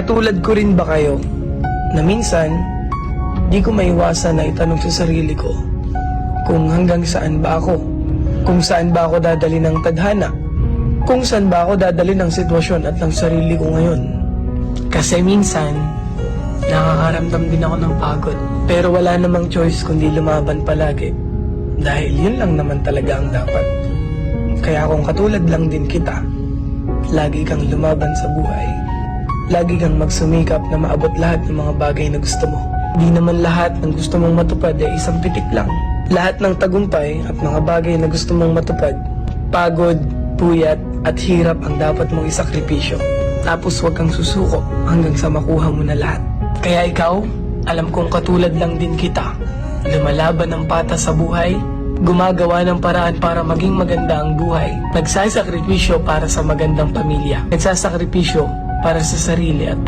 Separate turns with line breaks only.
Katulad ko rin ba kayo na minsan di ko maiwasan na itanong sa sarili ko kung hanggang saan ba ako, kung saan ba ako dadali ng tadhana, kung saan ba ako dadali ng sitwasyon at ng sarili ko ngayon. Kasi minsan nakakaramdam din ako ng pagod, pero wala namang choice kundi lumaban palagi dahil yun lang naman talaga ang dapat. Kaya kung katulad lang din kita, lagi kang lumaban sa buhay, lagi kang magsumikap na maabot lahat ng mga bagay na gusto mo. Di naman lahat ng gusto mong matupad ay isang pitik lang. Lahat ng tagumpay at mga bagay na gusto mong matupad, pagod, puyat at hirap ang dapat mong isakripisyo. Tapos huwag kang susuko hanggang sa makuha mo na lahat. Kaya ikaw, alam kong katulad lang din kita, lumalaban ng patas sa buhay, gumagawa ng paraan para maging maganda ang buhay, nagsasakripisyo para sa magandang pamilya, nagsasakripisyo para sa sarili at